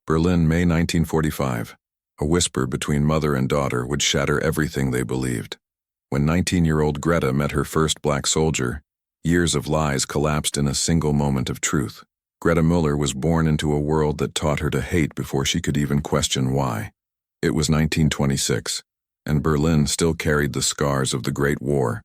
Berlin, May 1945. A whisper between mother and daughter would shatter everything they believed. When 19-year-old Greta met her first black soldier, years of lies collapsed in a single moment of truth. Greta Muller was born into a world that taught her to hate before she could even question why. It was 1926, and Berlin still carried the scars of the Great War,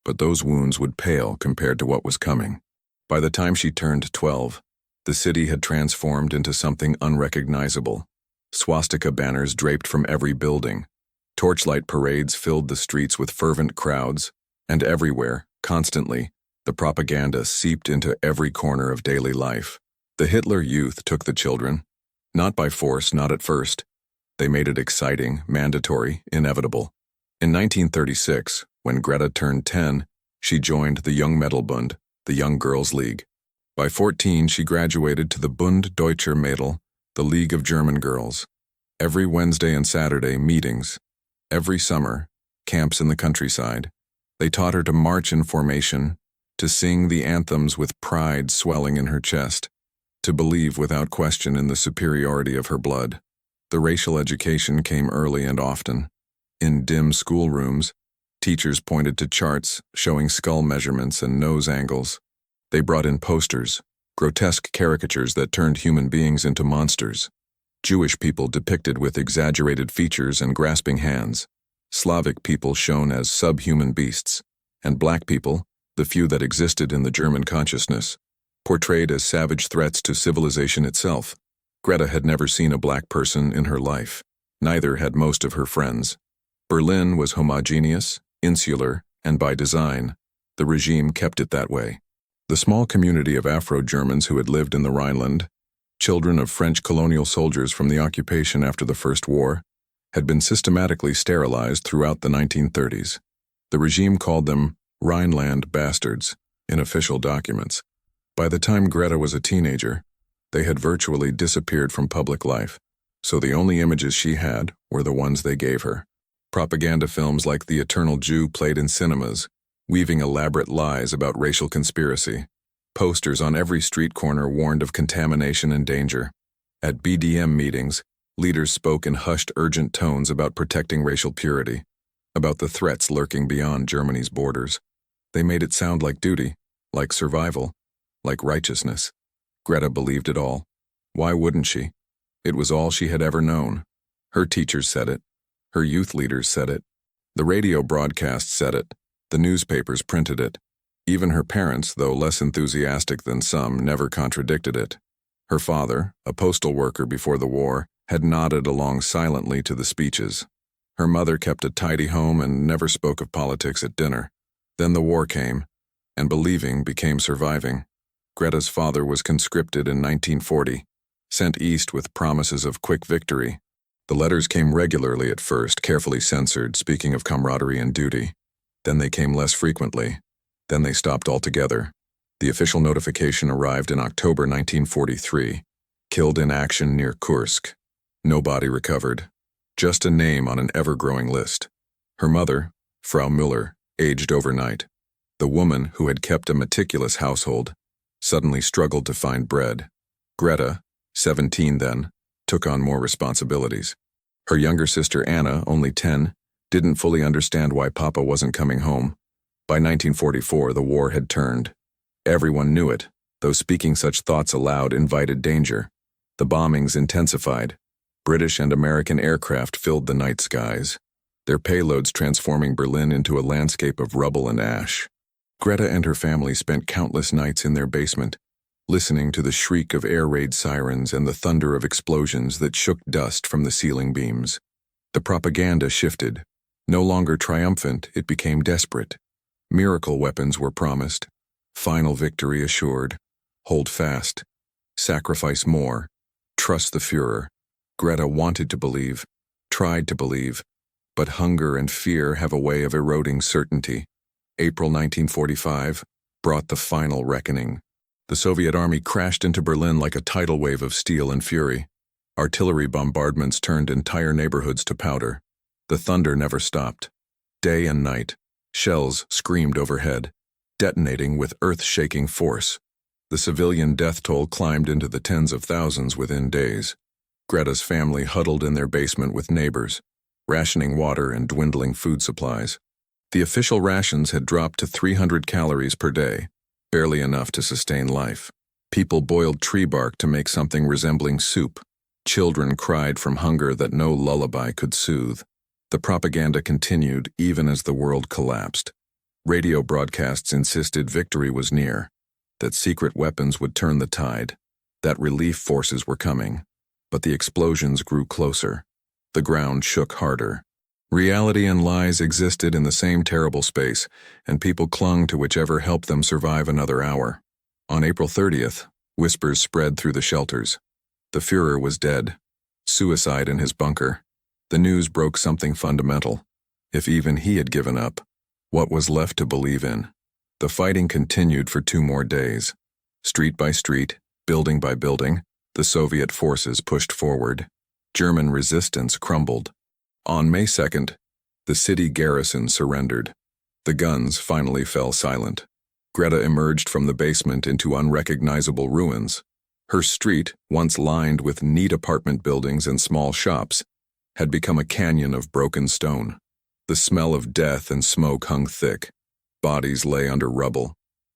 but those wounds would pale compared to what was coming. By the time she turned 12, the city had transformed into something unrecognizable. Swastika banners draped from every building. Torchlight parades filled the streets with fervent crowds, and everywhere, constantly, the propaganda seeped into every corner of daily life. The Hitler Youth took the children. Not by force, not at first. They made it exciting, mandatory, inevitable. In 1936, when Greta turned 10, she joined the Young Mädelbund, the Young Girls' League. By 14, she graduated to the Bund Deutscher Mädel, the League of German Girls. Every Wednesday and Saturday, meetings. Every summer, camps in the countryside. They taught her to march in formation, to sing the anthems with pride swelling in her chest, to believe without question in the superiority of her blood. The racial education came early and often. In dim schoolrooms, teachers pointed to charts showing skull measurements and nose angles. They brought in posters, grotesque caricatures that turned human beings into monsters. Jewish people depicted with exaggerated features and grasping hands. Slavic people shown as subhuman beasts. And black people, the few that existed in the German consciousness, portrayed as savage threats to civilization itself. Greta had never seen a black person in her life. Neither had most of her friends. Berlin was homogeneous, insular, and by design. The regime kept it that way. The small community of Afro-Germans who had lived in the Rhineland, children of French colonial soldiers from the occupation after the First War, had been systematically sterilized throughout the 1930s. The regime called them Rhineland bastards in official documents. By the time Greta was a teenager, they had virtually disappeared from public life, so the only images she had were the ones they gave her. Propaganda films like The Eternal Jew played in cinemas, weaving elaborate lies about racial conspiracy. Posters on every street corner warned of contamination and danger. At BDM meetings, leaders spoke in hushed, urgent tones about protecting racial purity, about the threats lurking beyond Germany's borders. They made it sound like duty, like survival, like righteousness. Greta believed it all. Why wouldn't she? It was all she had ever known. Her teachers said it. Her youth leaders said it. The radio broadcast said it. The newspapers printed it. Even her parents, though less enthusiastic than some, never contradicted it. Her father, a postal worker before the war, had nodded along silently to the speeches. Her mother kept a tidy home and never spoke of politics at dinner. Then the war came, and believing became surviving. Greta's father was conscripted in 1940, sent east with promises of quick victory. The letters came regularly at first, carefully censored, speaking of camaraderie and duty. Then they came less frequently. Then they stopped altogether. The official notification arrived in October 1943. Killed in action near Kursk. No body recovered. Just a name on an ever-growing list. Her mother, Frau Müller, aged overnight. The woman who had kept a meticulous household suddenly struggled to find bread. Greta, 17 then, took on more responsibilities. Her younger sister Anna, only 10, didn't fully understand why Papa wasn't coming home. By 1944, the war had turned. Everyone knew it, though speaking such thoughts aloud invited danger. The bombings intensified. British and American aircraft filled the night skies, their payloads transforming Berlin into a landscape of rubble and ash. Greta and her family spent countless nights in their basement, listening to the shriek of air raid sirens and the thunder of explosions that shook dust from the ceiling beams. The propaganda shifted. No longer triumphant, it became desperate. Miracle weapons were promised. Final victory assured. Hold fast. Sacrifice more. Trust the Führer. Greta wanted to believe, tried to believe, but hunger and fear have a way of eroding certainty. April 1945 brought the final reckoning. The Soviet army crashed into Berlin like a tidal wave of steel and fury. Artillery bombardments turned entire neighborhoods to powder. The thunder never stopped. Day and night, shells screamed overhead, detonating with earth-shaking force. The civilian death toll climbed into the tens of thousands within days. Greta's family huddled in their basement with neighbors, rationing water and dwindling food supplies. The official rations had dropped to 300 calories per day, barely enough to sustain life. People boiled tree bark to make something resembling soup. Children cried from hunger that no lullaby could soothe. The propaganda continued even as the world collapsed. Radio broadcasts insisted victory was near, that secret weapons would turn the tide, that relief forces were coming. But the explosions grew closer. The ground shook harder. Reality and lies existed in the same terrible space, and people clung to whichever helped them survive another hour. On April 30th, whispers spread through the shelters. The Führer was dead. Suicide in his bunker. The news broke something fundamental. If even he had given up, what was left to believe in? The fighting continued for 2 more days. Street by street, building by building, the Soviet forces pushed forward. German resistance crumbled. On May 2nd, the city garrison surrendered. The guns finally fell silent. Greta emerged from the basement into unrecognizable ruins. Her street, once lined with neat apartment buildings and small shops, had become a canyon of broken stone. The smell of death and smoke hung thick. Bodies lay under rubble.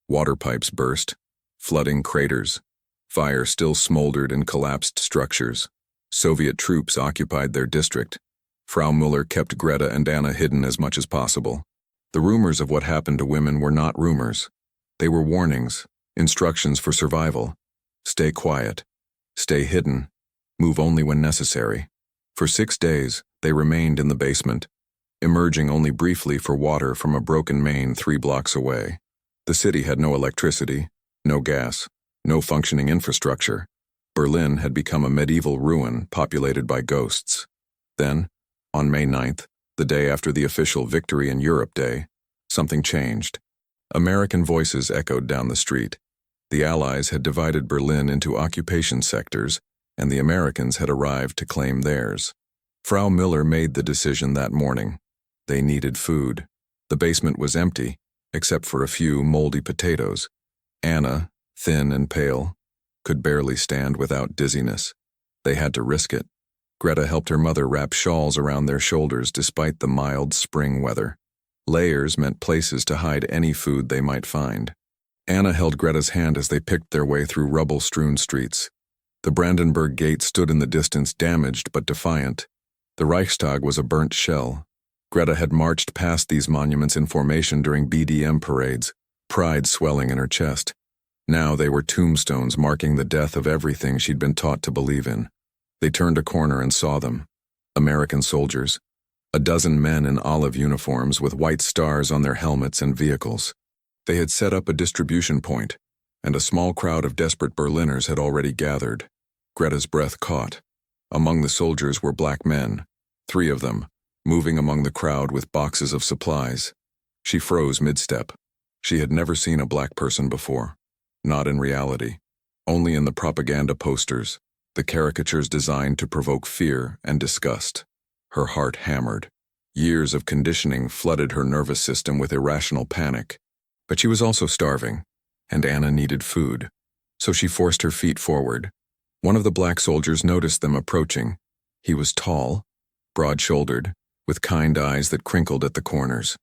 Water pipes burst, flooding craters. Fire still smoldered in collapsed structures. Soviet troops occupied their district. Frau Müller kept Greta and Anna hidden as much as possible. The rumors of what happened to women were not rumors. They were warnings, instructions for survival. Stay quiet. Stay hidden. Move only when necessary. For 6 days, they remained in the basement, emerging only briefly for water from a broken main 3 blocks away. The city had no electricity, no gas, no functioning infrastructure. Berlin had become a medieval ruin populated by ghosts. Then, on May 9th, the day after the official Victory in Europe Day, something changed. American voices echoed down the street. The Allies had divided Berlin into occupation sectors, and the Americans had arrived to claim theirs. Frau Müller made the decision that morning. They needed food. The basement was empty, except for a few moldy potatoes. Anna, thin and pale, could barely stand without dizziness. They had to risk it. Greta helped her mother wrap shawls around their shoulders despite the mild spring weather. Layers meant places to hide any food they might find. Anna held Greta's hand as they picked their way through rubble-strewn streets. The Brandenburg Gate stood in the distance, damaged but defiant. The Reichstag was a burnt shell. Greta had marched past these monuments in formation during BDM parades, pride swelling in her chest. Now they were tombstones marking the death of everything she'd been taught to believe in. They turned a corner and saw them. American soldiers. A dozen men in olive uniforms with white stars on their helmets and vehicles. They had set up a distribution point, and a small crowd of desperate Berliners had already gathered. Greta's breath caught. Among the soldiers were black men, 3 of them, moving among the crowd with boxes of supplies. She froze mid-step. She had never seen a black person before. Not in reality. Only in the propaganda posters, the caricatures designed to provoke fear and disgust. Her heart hammered. Years of conditioning flooded her nervous system with irrational panic. But she was also starving, and Anna needed food. So she forced her feet forward. One of the black soldiers noticed them approaching. He was tall, broad-shouldered, with kind eyes that crinkled at the corners.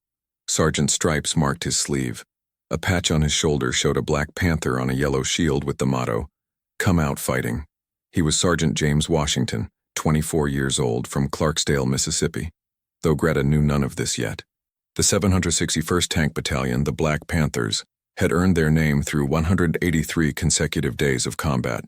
Sergeant stripes marked his sleeve. A patch on his shoulder showed a black panther on a yellow shield with the motto, "Come out fighting." He was Sergeant James Washington, 24 years old, from Clarksdale, Mississippi. Though Greta knew none of this yet. The 761st Tank Battalion, the Black Panthers, had earned their name through 183 consecutive days of combat.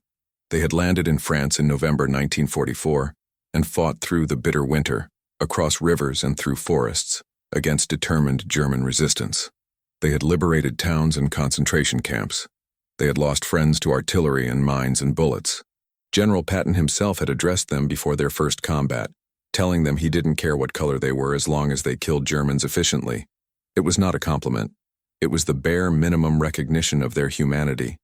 They had landed in France in November 1944 and fought through the bitter winter, across rivers and through forests, against determined German resistance. They had liberated towns and concentration camps. They had lost friends to artillery and mines and bullets. General Patton himself had addressed them before their first combat, telling them he didn't care what color they were as long as they killed Germans efficiently. It was not a compliment. It was the bare minimum recognition of their humanity,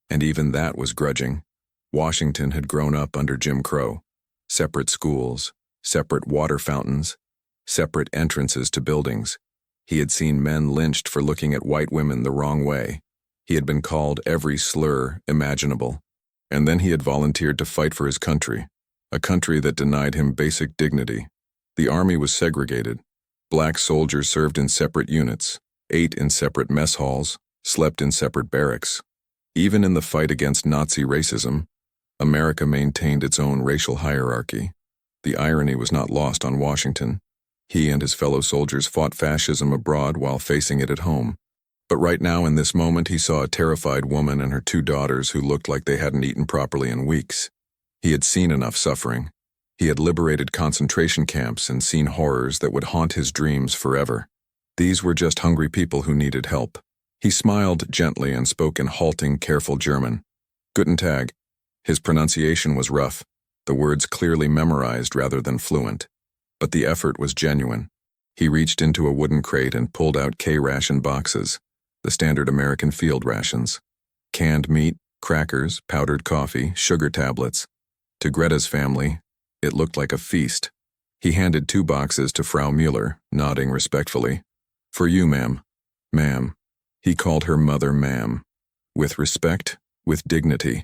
and even that was grudging. Washington had grown up under Jim Crow. Separate schools, separate water fountains, separate entrances to buildings. He had seen men lynched for looking at white women the wrong way. He had been called every slur imaginable. And then he had volunteered to fight for his country, a country that denied him basic dignity. The army was segregated. Black soldiers served in separate units, ate in separate mess halls, slept in separate barracks. Even in the fight against Nazi racism, America maintained its own racial hierarchy. The irony was not lost on Washington. He and his fellow soldiers fought fascism abroad while facing it at home. But right now, in this moment, he saw a terrified woman and her 2 daughters who looked like they hadn't eaten properly in weeks. He had seen enough suffering. He had liberated concentration camps and seen horrors that would haunt his dreams forever. These were just hungry people who needed help. He smiled gently and spoke in halting, careful German. Guten Tag. His pronunciation was rough, the words clearly memorized rather than fluent. But the effort was genuine. He reached into a wooden crate and pulled out K-ration boxes, the standard American field rations. Canned meat, crackers, powdered coffee, sugar tablets. To Greta's family, it looked like a feast. He handed 2 boxes to Frau Müller, nodding respectfully. For you, ma'am. Ma'am. He called her mother ma'am. With respect, with dignity,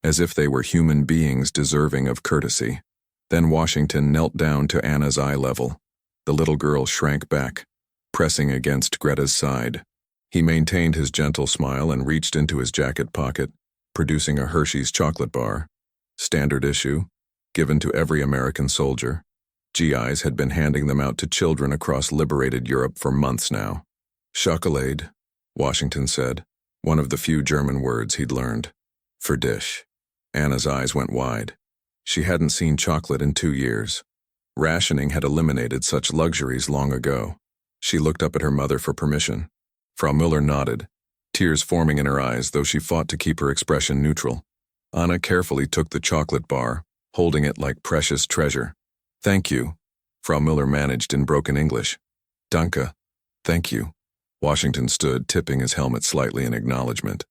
as if they were human beings deserving of courtesy. Then Washington knelt down to Anna's eye level. The little girl shrank back, pressing against Greta's side. He maintained his gentle smile and reached into his jacket pocket, producing a Hershey's chocolate bar. Standard issue, given to every American soldier. GIs had been handing them out to children across liberated Europe for months now. Schokolade, Washington said, one of the few German words he'd learned. For dish. Anna's eyes went wide. She hadn't seen chocolate in 2 years. Rationing had eliminated such luxuries long ago. She looked up at her mother for permission. Frau Müller nodded, tears forming in her eyes, though she fought to keep her expression neutral. Anna carefully took the chocolate bar, holding it like precious treasure. Thank you, Frau Müller managed in broken English. Danke. Thank you. Washington stood, tipping his helmet slightly in acknowledgement.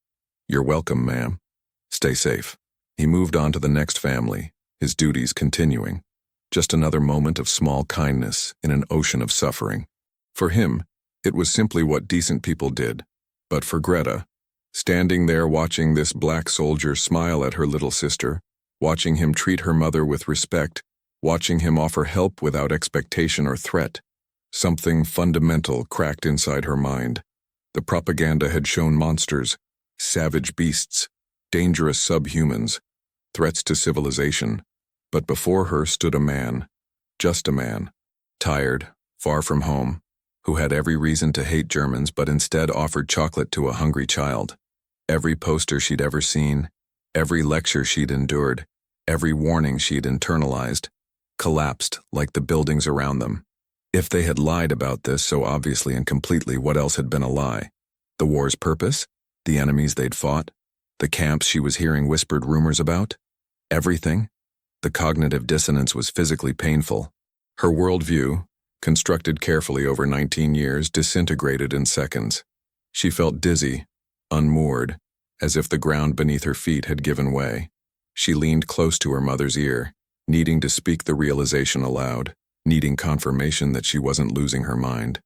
You're welcome, ma'am. Stay safe. He moved on to the next family, his duties continuing. Just another moment of small kindness in an ocean of suffering. For him, it was simply what decent people did. But for Greta, standing there watching this black soldier smile at her little sister, watching him treat her mother with respect, watching him offer help without expectation or threat, something fundamental cracked inside her mind. The propaganda had shown monsters, savage beasts, dangerous subhumans, threats to civilization. But before her stood a man, just a man, tired, far from home, who had every reason to hate Germans but instead offered chocolate to a hungry child. Every poster she'd ever seen, every lecture she'd endured, every warning she'd internalized, collapsed like the buildings around them. If they had lied about this so obviously and completely, what else had been a lie? The war's purpose? The enemies they'd fought? The camps she was hearing whispered rumors about? Everything? The cognitive dissonance was physically painful. Her worldview, constructed carefully over 19 years, disintegrated in seconds. She felt dizzy, unmoored, as if the ground beneath her feet had given way. She leaned close to her mother's ear, needing to speak the realization aloud, needing confirmation that she wasn't losing her mind.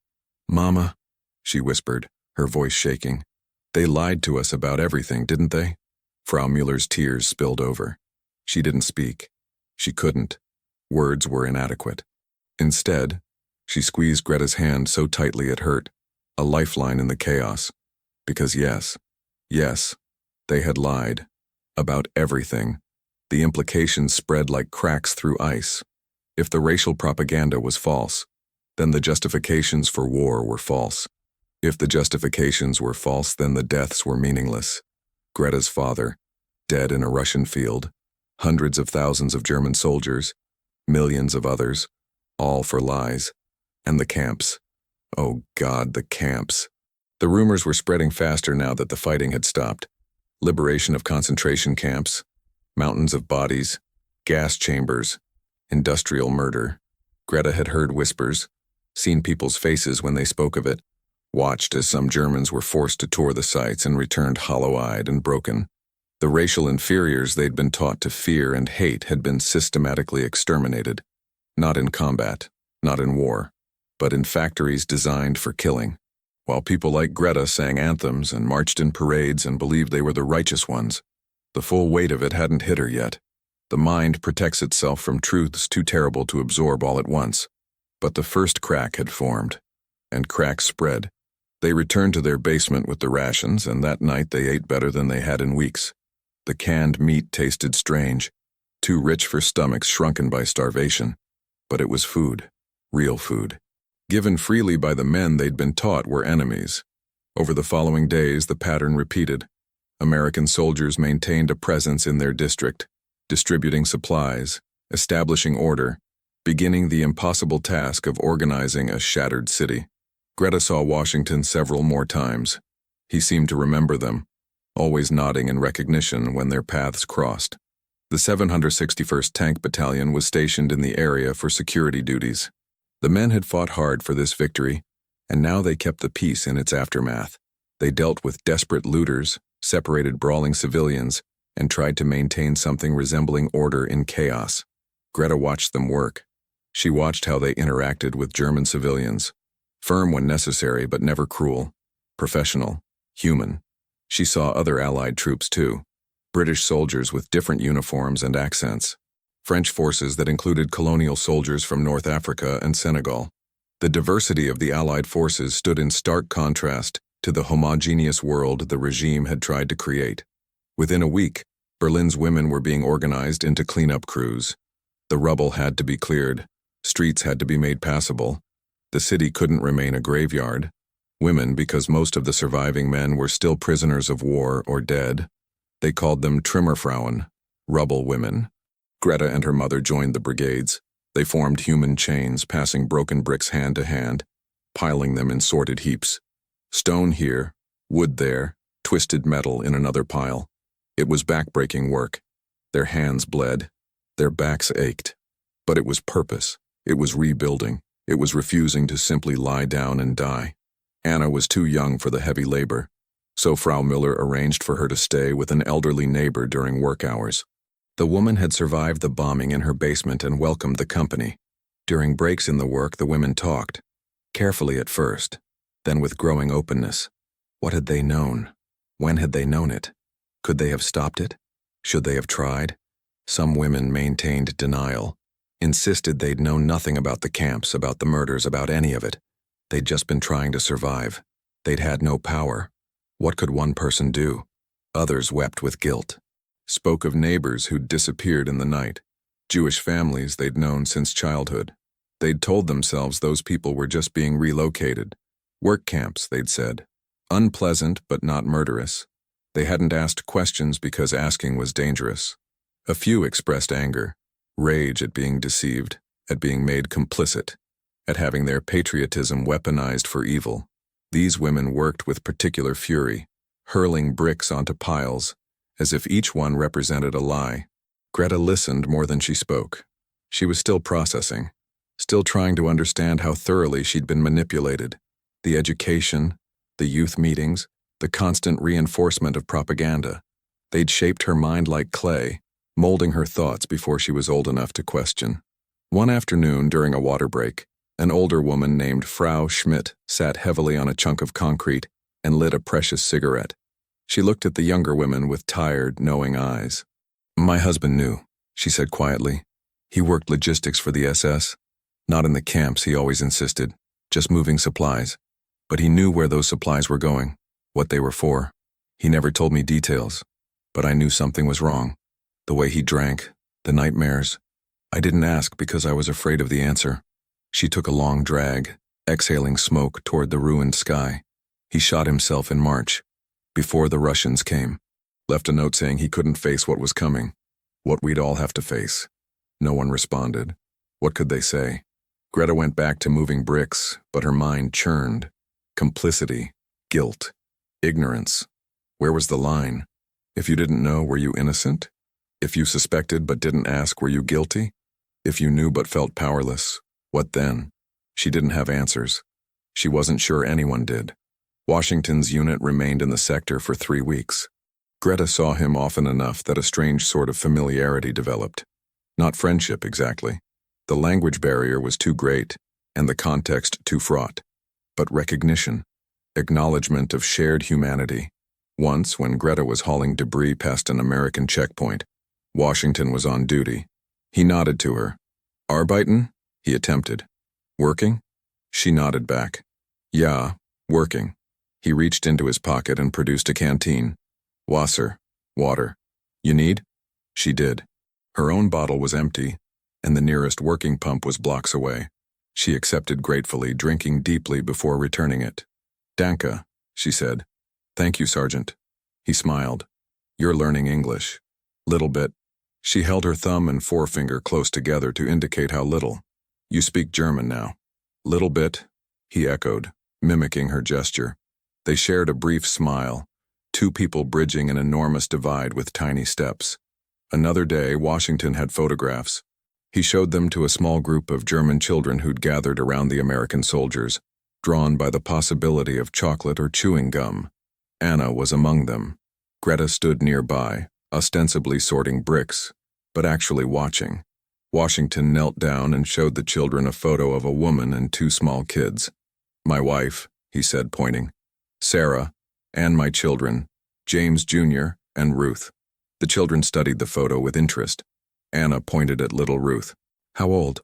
"Mama," she whispered, her voice shaking. "They lied to us about everything, didn't they?" Frau Müller's tears spilled over. She didn't speak. She couldn't. Words were inadequate. Instead, she squeezed Greta's hand so tightly it hurt, a lifeline in the chaos. Because yes, they had lied. About everything. The implications spread like cracks through ice. If the racial propaganda was false, then the justifications for war were false. If the justifications were false, then the deaths were meaningless. Greta's father, dead in a Russian field, hundreds of thousands of German soldiers, millions of others, all for lies. And the camps. Oh God, the camps. The rumors were spreading faster now that the fighting had stopped. Liberation of concentration camps, mountains of bodies, gas chambers, industrial murder. Greta had heard whispers, seen people's faces when they spoke of it, watched as some Germans were forced to tour the sites and returned hollow-eyed and broken. The racial inferiors they'd been taught to fear and hate had been systematically exterminated. Not in combat, not in war, but in factories designed for killing. While people like Greta sang anthems and marched in parades and believed they were the righteous ones, the full weight of it hadn't hit her yet. The mind protects itself from truths too terrible to absorb all at once. But the first crack had formed, and cracks spread. They returned to their basement with the rations, and that night they ate better than they had in weeks. The canned meat tasted strange, too rich for stomachs shrunken by starvation. But it was food, real food, given freely by the men they'd been taught were enemies. Over the following days, the pattern repeated. American soldiers maintained a presence in their district, distributing supplies, establishing order, beginning the impossible task of organizing a shattered city. Greta saw Washington several more times. He seemed to remember them, always nodding in recognition when their paths crossed. The 761st Tank Battalion was stationed in the area for security duties. The men had fought hard for this victory, and now they kept the peace in its aftermath. They dealt with desperate looters, separated brawling civilians, and tried to maintain something resembling order in chaos. Greta watched them work. She watched how they interacted with German civilians, firm when necessary but never cruel, professional, human. She saw other Allied troops too, British soldiers with different uniforms and accents, French forces that included colonial soldiers from North Africa and Senegal. The diversity of the Allied forces stood in stark contrast to the homogeneous world the regime had tried to create. Within a week, Berlin's women were being organized into cleanup crews. The rubble had to be cleared, streets had to be made passable. The city couldn't remain a graveyard. Women, because most of the surviving men were still prisoners of war or dead. They called them Trümmerfrauen, rubble women. Greta and her mother joined the brigades. They formed human chains, passing broken bricks hand to hand, piling them in sorted heaps. Stone here, wood there, twisted metal in another pile. It was back-breaking work. Their hands bled. Their backs ached. But it was purpose. It was rebuilding. It was refusing to simply lie down and die. Anna was too young for the heavy labor, so Frau Müller arranged for her to stay with an elderly neighbor during work hours. The woman had survived the bombing in her basement and welcomed the company. During breaks in the work, the women talked, carefully at first, then with growing openness. What had they known? When had they known it? Could they have stopped it? Should they have tried? Some women maintained denial, insisted they'd known nothing about the camps, about the murders, about any of it. They'd just been trying to survive. They'd had no power. What could one person do? Others wept with guilt. Spoke of neighbors who'd disappeared in the night, Jewish families they'd known since childhood. They'd told themselves those people were just being relocated. Work camps, they'd said. Unpleasant but not murderous. They hadn't asked questions because asking was dangerous. A few expressed anger, rage at being deceived, at being made complicit, at having their patriotism weaponized for evil. These women worked with particular fury, hurling bricks onto piles, as if each one represented a lie. Greta listened more than she spoke. She was still processing, still trying to understand how thoroughly she'd been manipulated. The education, the youth meetings, the constant reinforcement of propaganda. They'd shaped her mind like clay, molding her thoughts before she was old enough to question. One afternoon during a water break, an older woman named Frau Schmidt sat heavily on a chunk of concrete and lit a precious cigarette. She looked at the younger women with tired, knowing eyes. "My husband knew," she said quietly. "He worked logistics for the SS. Not in the camps, he always insisted, just moving supplies. But he knew where those supplies were going, what they were for. He never told me details, but I knew something was wrong. The way he drank, the nightmares. I didn't ask because I was afraid of the answer." She took a long drag, exhaling smoke toward the ruined sky. "He shot himself in March, before the Russians came. Left a note saying he couldn't face what was coming, what we'd all have to face." No one responded. What could they say? Greta went back to moving bricks, but her mind churned. Complicity, guilt, ignorance. Where was the line? If you didn't know, were you innocent? If you suspected but didn't ask, were you guilty? If you knew but felt powerless, what then? She didn't have answers. She wasn't sure anyone did. Washington's unit remained in the sector for 3 weeks. Greta saw him often enough that a strange sort of familiarity developed. Not friendship, exactly. The language barrier was too great, and the context too fraught. But recognition, acknowledgement of shared humanity. Once, when Greta was hauling debris past an American checkpoint, Washington was on duty. He nodded to her. Arbeiten? He attempted. Working? She nodded back. Ja, working. He reached into his pocket and produced a canteen. Wasser. Water. You need? She did. Her own bottle was empty, and the nearest working pump was blocks away. She accepted gratefully, drinking deeply before returning it. Danke, she said. Thank you, Sergeant. He smiled. You're learning English. Little bit. She held her thumb and forefinger close together to indicate how little. You speak German now. Little bit, he echoed, mimicking her gesture. They shared a brief smile, two people bridging an enormous divide with tiny steps. Another day, Washington had photographs. He showed them to a small group of German children who'd gathered around the American soldiers, drawn by the possibility of chocolate or chewing gum. Anna was among them. Greta stood nearby, ostensibly sorting bricks, but actually watching. Washington knelt down and showed the children a photo of a woman and two small kids. My wife, he said, pointing. Sarah, and my children, James Jr. and Ruth. The children studied the photo with interest. Anna pointed at little Ruth. How old?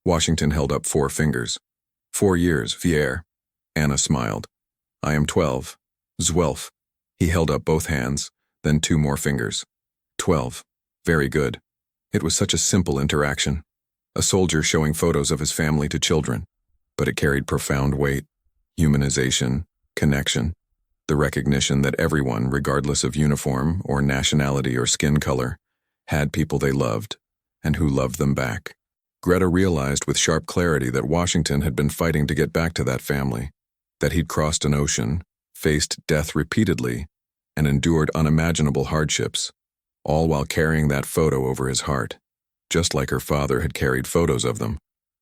Washington held up 4 fingers. 4 years, Vier. Anna smiled. I am 12. 12. He held up both hands, then 2 more fingers. 12. Very good. It was such a simple interaction. A soldier showing photos of his family to children. But it carried profound weight. Humanization, connection. The recognition that everyone, regardless of uniform or nationality or skin color, had people they loved, and who loved them back. Greta realized with sharp clarity that Washington had been fighting to get back to that family, that he'd crossed an ocean, faced death repeatedly, and endured unimaginable hardships, all while carrying that photo over his heart, just like her father had carried photos of them.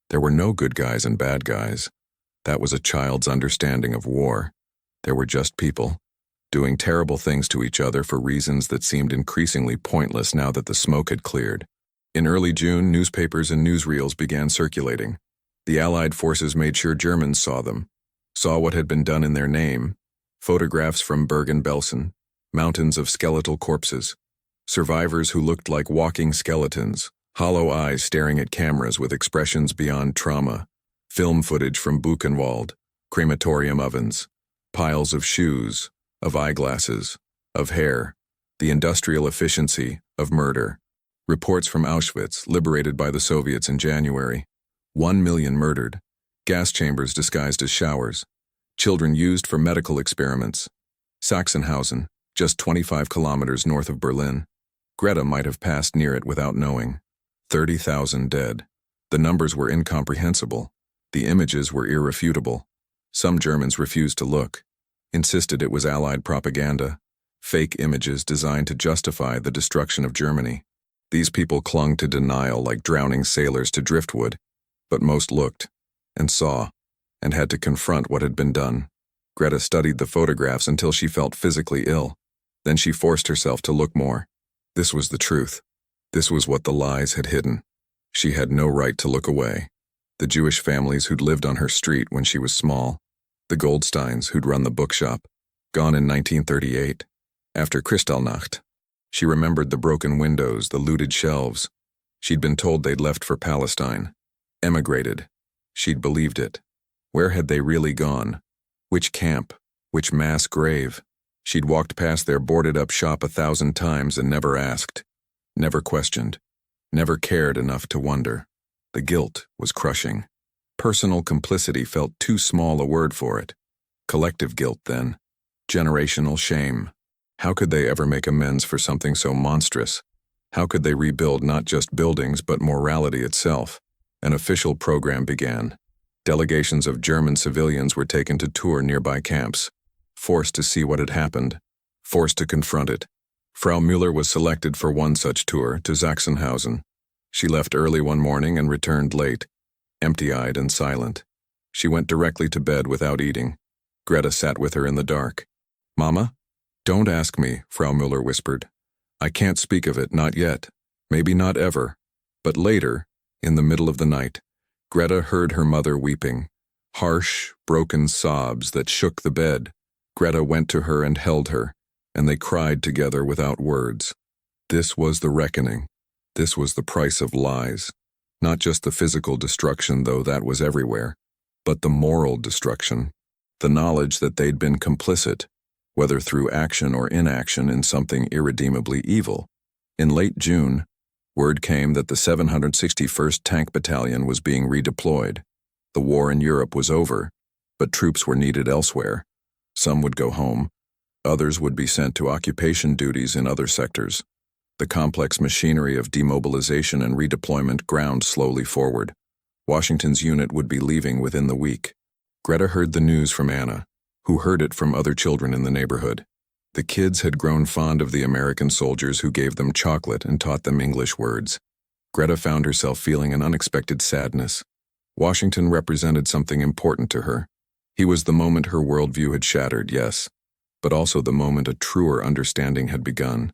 There were no good guys and bad guys. That was a child's understanding of war. There were just people, doing terrible things to each other for reasons that seemed increasingly pointless now that the smoke had cleared. In early June, newspapers and newsreels began circulating. The Allied forces made sure Germans saw them, saw what had been done in their name, photographs from Bergen-Belsen, mountains of skeletal corpses, survivors who looked like walking skeletons, hollow eyes staring at cameras with expressions beyond trauma, film footage from Buchenwald, crematorium ovens, piles of shoes, of eyeglasses, of hair, the industrial efficiency of murder. Reports from Auschwitz, liberated by the Soviets in January. 1 million murdered. Gas chambers disguised as showers. Children used for medical experiments. Sachsenhausen, just 25 kilometers north of Berlin. Greta might have passed near it without knowing. 30,000 dead. The numbers were incomprehensible. The images were irrefutable. Some Germans refused to look, insisted it was Allied propaganda, fake images designed to justify the destruction of Germany. These people clung to denial like drowning sailors to driftwood, but most looked, and saw, and had to confront what had been done. Greta studied the photographs until she felt physically ill. Then she forced herself to look more. This was the truth. This was what the lies had hidden. She had no right to look away. The Jewish families who'd lived on her street when she was small. The Goldsteins who'd run the bookshop. Gone in 1938, after Kristallnacht. She remembered the broken windows, the looted shelves. She'd been told they'd left for Palestine. Emigrated. She'd believed it. Where had they really gone? Which camp? Which mass grave? She'd walked past their boarded-up shop 1,000 times and never asked. Never questioned. Never cared enough to wonder. The guilt was crushing. Personal complicity felt too small a word for it. Collective guilt, then. Generational shame. How could they ever make amends for something so monstrous? How could they rebuild not just buildings but morality itself? An official program began. Delegations of German civilians were taken to tour nearby camps, forced to see what had happened, forced to confront it. Frau Müller was selected for one such tour to Sachsenhausen. She left early one morning and returned late, empty-eyed and silent. She went directly to bed without eating. Greta sat with her in the dark. Mama? Don't ask me, Frau Müller whispered. I can't speak of it, not yet. Maybe not ever. But later, in the middle of the night, Greta heard her mother weeping. Harsh, broken sobs that shook the bed. Greta went to her and held her, and they cried together without words. This was the reckoning. This was the price of lies. Not just the physical destruction, though that was everywhere, but the moral destruction. The knowledge that they'd been complicit, whether through action or inaction, in something irredeemably evil. In late June, word came that the 761st Tank Battalion was being redeployed. The war in Europe was over, but troops were needed elsewhere. Some would go home. Others would be sent to occupation duties in other sectors. The complex machinery of demobilization and redeployment ground slowly forward. Washington's unit would be leaving within the week. Greta heard the news from Anna, who heard it from other children in the neighborhood. The kids had grown fond of the American soldiers who gave them chocolate and taught them English words. Greta found herself feeling an unexpected sadness. Washington represented something important to her. He was the moment her worldview had shattered, yes, but also the moment a truer understanding had begun.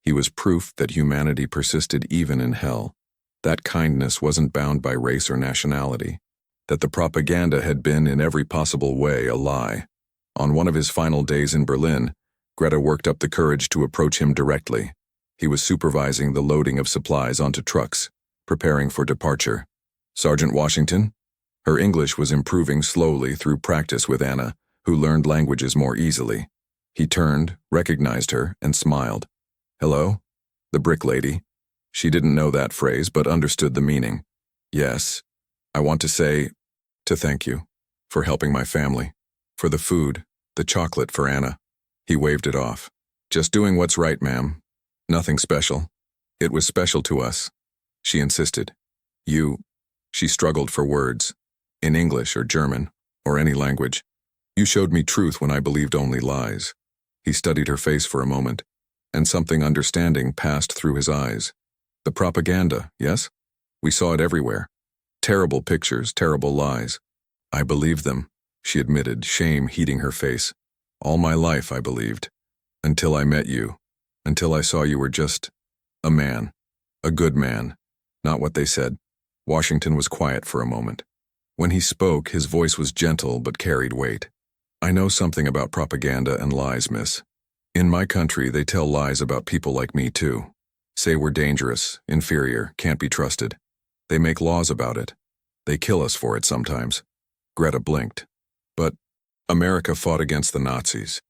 He was proof that humanity persisted even in hell, that kindness wasn't bound by race or nationality, that the propaganda had been in every possible way a lie. On one of his final days in Berlin, Greta worked up the courage to approach him directly. He was supervising the loading of supplies onto trucks, preparing for departure. "Sergeant Washington?" Her English was improving slowly through practice with Anna, who learned languages more easily. He turned, recognized her, and smiled. "Hello?" The brick lady. She didn't know that phrase, but understood the meaning. "Yes. I want to thank you for helping my family, for the food, the chocolate for Anna." He waved it off. "Just doing what's right, ma'am. Nothing special." "It was special to us," she insisted. She struggled for words, in English or German, or any language. "You showed me truth when I believed only lies." He studied her face for a moment, and something understanding passed through his eyes. "The propaganda, yes? We saw it everywhere. Terrible pictures, terrible lies. I believed them," she admitted, shame heating her face. "All my life I believed. Until I met you. Until I saw you were just a man. A good man. Not what they said." Washington was quiet for a moment. When he spoke, his voice was gentle but carried weight. "I know something about propaganda and lies, miss. In my country, they tell lies about people like me, too. Say we're dangerous, inferior, can't be trusted. They make laws about it. They kill us for it sometimes." Greta blinked. "But America fought against the Nazis,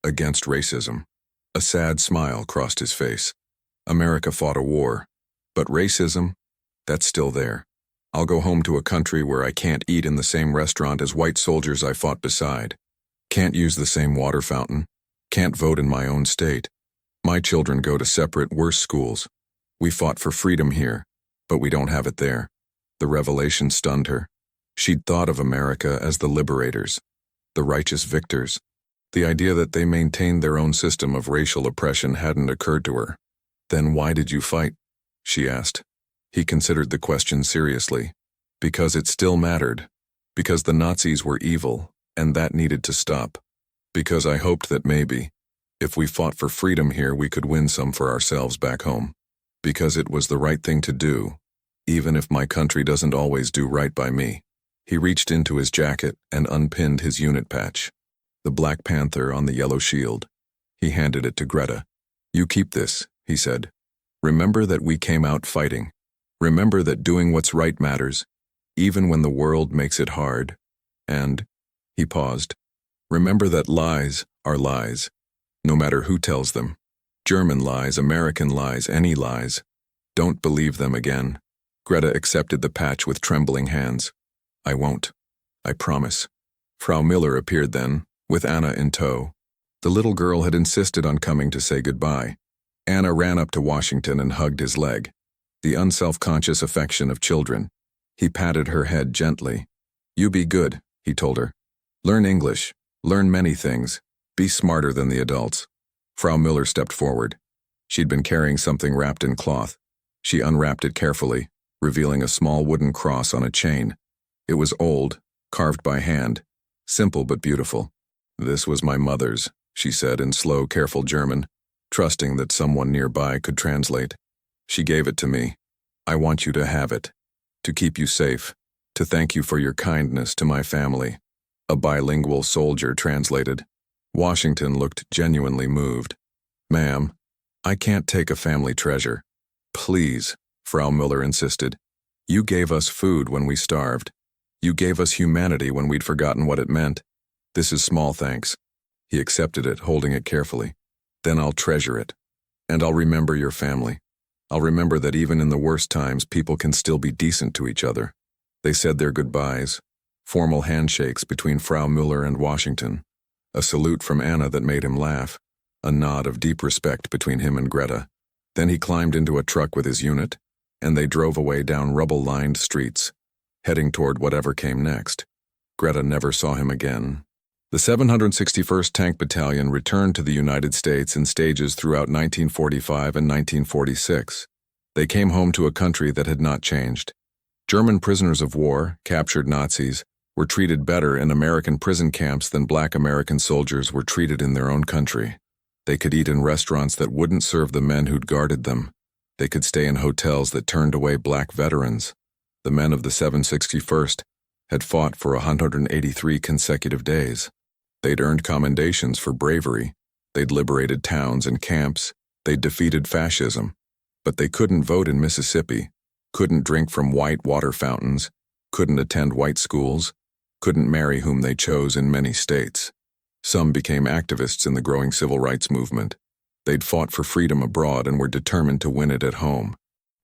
against racism." A sad smile crossed his face. "America fought a war, but racism, that's still there. I'll go home to a country where I can't eat in the same restaurant as white soldiers I fought beside. Can't use the same water fountain. Can't vote in my own state. My children go to separate, worse schools. We fought for freedom here, but we don't have it there." The revelation stunned her. She'd thought of America as the liberators, the righteous victors. The idea that they maintained their own system of racial oppression hadn't occurred to her. "Then why did you fight?" she asked. He considered the question seriously. "Because it still mattered. Because the Nazis were evil, and that needed to stop. Because I hoped that maybe, if we fought for freedom here, we could win some for ourselves back home. Because it was the right thing to do, even if my country doesn't always do right by me." He reached into his jacket and unpinned his unit patch, the Black Panther on the yellow shield. He handed it to Greta. "You keep this," he said. "Remember that we came out fighting. Remember that doing what's right matters, even when the world makes it hard. And," he paused, "remember that lies are lies, no matter who tells them. German lies, American lies, any lies. Don't believe them again." Greta accepted the patch with trembling hands. "I won't. I promise." Frau Miller appeared then, with Anna in tow. The little girl had insisted on coming to say goodbye. Anna ran up to Washington and hugged his leg. The unself-conscious affection of children. He patted her head gently. "You be good," he told her. "Learn English. Learn many things. Be smarter than the adults." Frau Miller stepped forward. She'd been carrying something wrapped in cloth. She unwrapped it carefully, revealing a small wooden cross on a chain. It was old, carved by hand, simple but beautiful. "This was my mother's," she said in slow, careful German, trusting that someone nearby could translate. "She gave it to me. I want you to have it, to keep you safe, to thank you for your kindness to my family." A bilingual soldier translated. Washington looked genuinely moved. "Ma'am, I can't take a family treasure. Please, Frau Müller insisted. You gave us food when we starved. You gave us humanity when we'd forgotten what it meant. This is small thanks. He accepted it, holding it carefully. Then I'll treasure it. And I'll remember your family. I'll remember that even in the worst times, people can still be decent to each other. They said their goodbyes, formal handshakes between Frau Müller and Washington, a salute from Anna that made him laugh, a nod of deep respect between him and Greta. Then he climbed into a truck with his unit, and they drove away down rubble-lined streets, heading toward whatever came next. Greta never saw him again. The 761st Tank Battalion returned to the United States in stages throughout 1945 and 1946. They came home to a country that had not changed. German prisoners of war, captured Nazis, were treated better in American prison camps than Black American soldiers were treated in their own country. They could eat in restaurants that wouldn't serve the men who'd guarded them. They could stay in hotels that turned away Black veterans. The men of the 761st had fought for 183 consecutive days. They'd earned commendations for bravery. They'd liberated towns and camps. They'd defeated fascism. But they couldn't vote in Mississippi, couldn't drink from white water fountains, couldn't attend white schools, couldn't marry whom they chose in many states. Some became activists in the growing civil rights movement. They'd fought for freedom abroad and were determined to win it at home.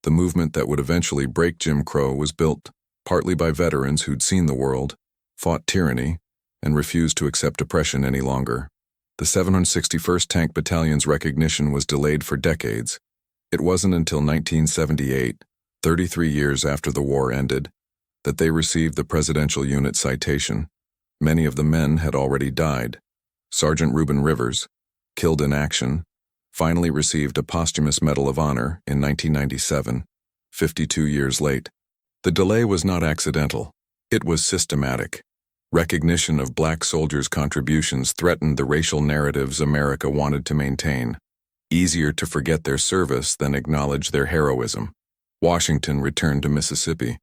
The movement that would eventually break Jim Crow was built partly by veterans who'd seen the world, fought tyranny, and refused to accept oppression any longer. The 761st Tank Battalion's recognition was delayed for decades. It wasn't until 1978, 33 years after the war ended, that they received the Presidential Unit Citation. Many of the men had already died. Sergeant Reuben Rivers, killed in action, finally received a posthumous Medal of Honor in 1997, 52 years late. The delay was not accidental. It was systematic. Recognition of Black soldiers' contributions threatened the racial narratives America wanted to maintain. Easier to forget their service than acknowledge their heroism. Washington returned to Mississippi.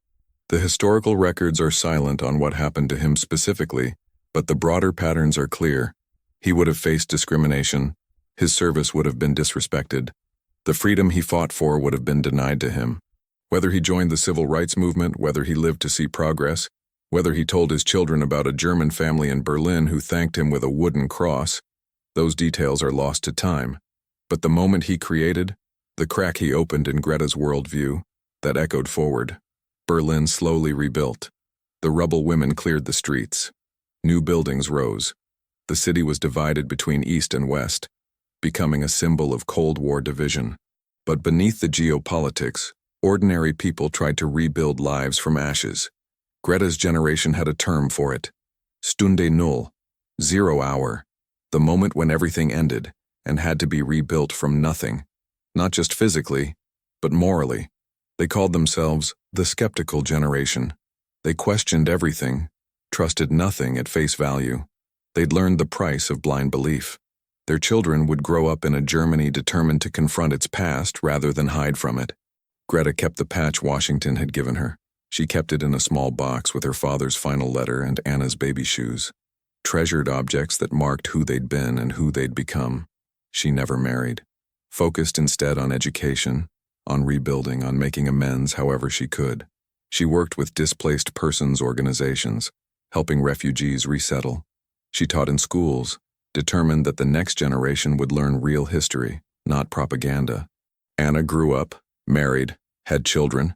The historical records are silent on what happened to him specifically, but the broader patterns are clear. He would have faced discrimination. His service would have been disrespected. The freedom he fought for would have been denied to him. Whether he joined the civil rights movement, whether he lived to see progress, whether he told his children about a German family in Berlin who thanked him with a wooden cross, those details are lost to time. But the moment he created, the crack he opened in Greta's worldview, that echoed forward. Berlin slowly rebuilt. The rubble women cleared the streets. New buildings rose. The city was divided between East and West, becoming a symbol of Cold War division. But beneath the geopolitics, ordinary people tried to rebuild lives from ashes. Greta's generation had a term for it. Stunde Null, 0 hour, the moment when everything ended and had to be rebuilt from nothing, not just physically, but morally. They called themselves the skeptical generation. They questioned everything, trusted nothing at face value. They'd learned the price of blind belief. Their children would grow up in a Germany determined to confront its past rather than hide from it. Greta kept the patch Washington had given her. She kept it in a small box with her father's final letter and Anna's baby shoes. Treasured objects that marked who they'd been and who they'd become. She never married. Focused instead on education, on rebuilding, on making amends however she could. She worked with displaced persons organizations, helping refugees resettle. She taught in schools, determined that the next generation would learn real history, not propaganda. Anna grew up, married, had children.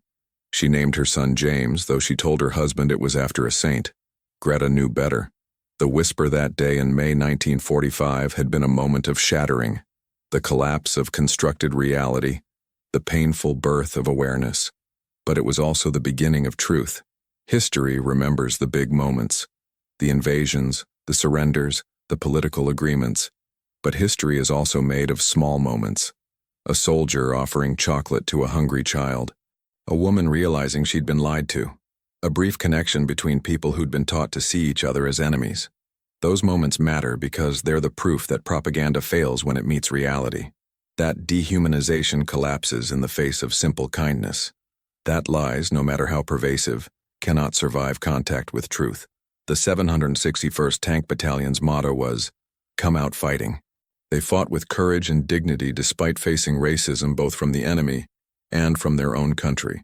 She named her son James, though she told her husband it was after a saint. Greta knew better. The whisper that day in May 1945 had been a moment of shattering, the collapse of constructed reality, the painful birth of awareness. But it was also the beginning of truth. History remembers the big moments, the invasions, the surrenders, the political agreements. But history is also made of small moments. A soldier offering chocolate to a hungry child. A woman realizing she'd been lied to. A brief connection between people who'd been taught to see each other as enemies. Those moments matter because they're the proof that propaganda fails when it meets reality. That dehumanization collapses in the face of simple kindness. That lies, no matter how pervasive, cannot survive contact with truth. The 761st Tank Battalion's motto was, "Come out fighting." They fought with courage and dignity despite facing racism both from the enemy and from their own country.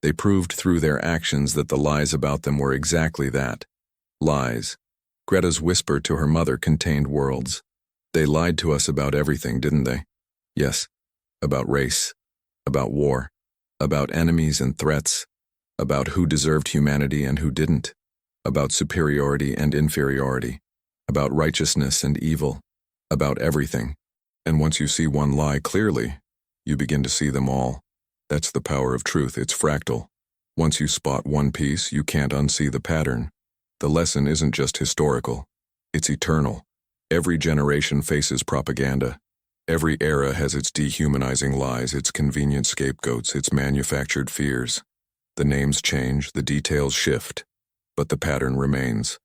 They proved through their actions that the lies about them were exactly that. Lies. Greta's whisper to her mother contained worlds. They lied to us about everything, didn't they? Yes. About race. About war. About enemies and threats. About who deserved humanity and who didn't. About superiority and inferiority. About righteousness and evil. About everything. And once you see one lie clearly, you begin to see them all. That's the power of truth. It's fractal. Once you spot one piece, you can't unsee the pattern. The lesson isn't just historical. It's eternal. Every generation faces propaganda. Every era has its dehumanizing lies, its convenient scapegoats, its manufactured fears. The names change, the details shift, but the pattern remains.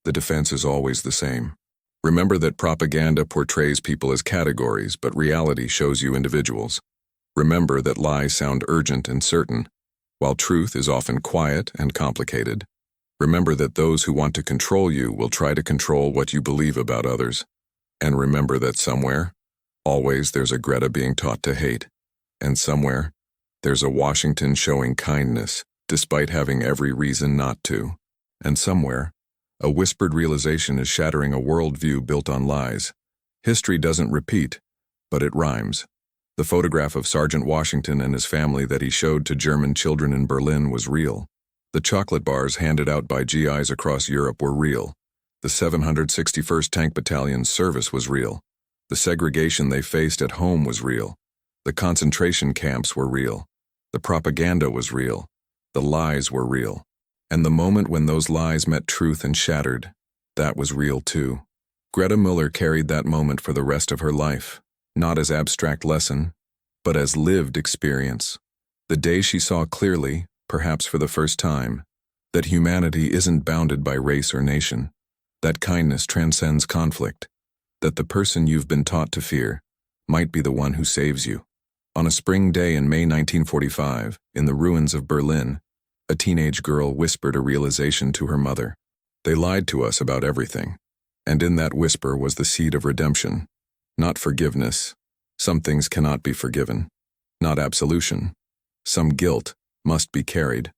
The defense is always the same. Remember that propaganda portrays people as categories, but reality shows you individuals. Remember that lies sound urgent and certain, while truth is often quiet and complicated. Remember that those who want to control you will try to control what you believe about others. And remember that somewhere, always there's a Greta being taught to hate. And somewhere, there's a Washington showing kindness, despite having every reason not to. And somewhere, a whispered realization is shattering a worldview built on lies. History doesn't repeat, but it rhymes. The photograph of Sergeant Washington and his family that he showed to German children in Berlin was real. The chocolate bars handed out by GIs across Europe were real. The 761st Tank Battalion's service was real. The segregation they faced at home was real. The concentration camps were real. The propaganda was real. The lies were real. And the moment when those lies met truth and shattered, that was real too. Greta Mueller carried that moment for the rest of her life, not as abstract lesson, but as lived experience. The day she saw clearly, perhaps for the first time, that humanity isn't bounded by race or nation, that kindness transcends conflict, that the person you've been taught to fear might be the one who saves you. On a spring day in May 1945, in the ruins of Berlin, a teenage girl whispered a realization to her mother. They lied to us about everything, and in that whisper was the seed of redemption. Not forgiveness. Some things cannot be forgiven. Not absolution. Some guilt must be carried.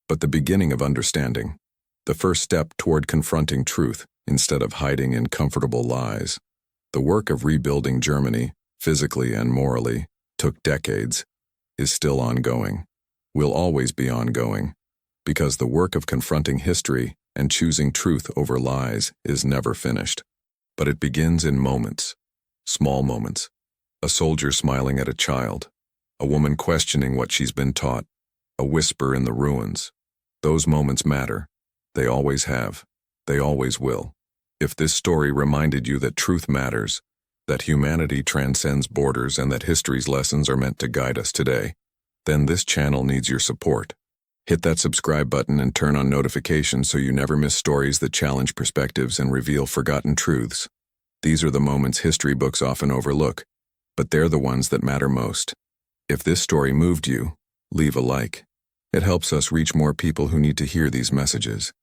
But the beginning of understanding. The first step toward confronting truth instead of hiding in comfortable lies. The work of rebuilding Germany, physically and morally, took decades, is still ongoing, will always be ongoing, because the work of confronting history and choosing truth over lies is never finished. But it begins in moments, small moments. A soldier smiling at a child, a woman questioning what she's been taught, a whisper in the ruins. Those moments matter. They always have. They always will. If this story reminded you that truth matters, that humanity transcends borders and that history's lessons are meant to guide us today, then this channel needs your support. Hit that subscribe button and turn on notifications so you never miss stories that challenge perspectives and reveal forgotten truths. These are the moments history books often overlook, but they're the ones that matter most. If this story moved you, leave a like. It helps us reach more people who need to hear these messages.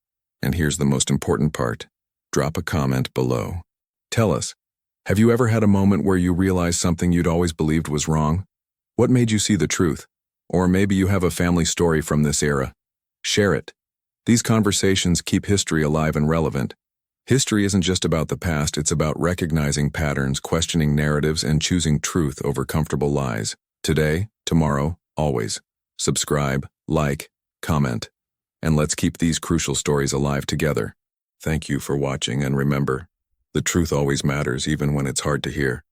And here's the most important part. Drop a comment below. Tell us, have you ever had a moment where you realized something you'd always believed was wrong? What made you see the truth? Or maybe you have a family story from this era. Share it. These conversations keep history alive and relevant. History isn't just about the past, it's about recognizing patterns, questioning narratives, and choosing truth over comfortable lies. Today, tomorrow, always. Subscribe, like, comment, and let's keep these crucial stories alive together. Thank you for watching, and remember, the truth always matters even when it's hard to hear.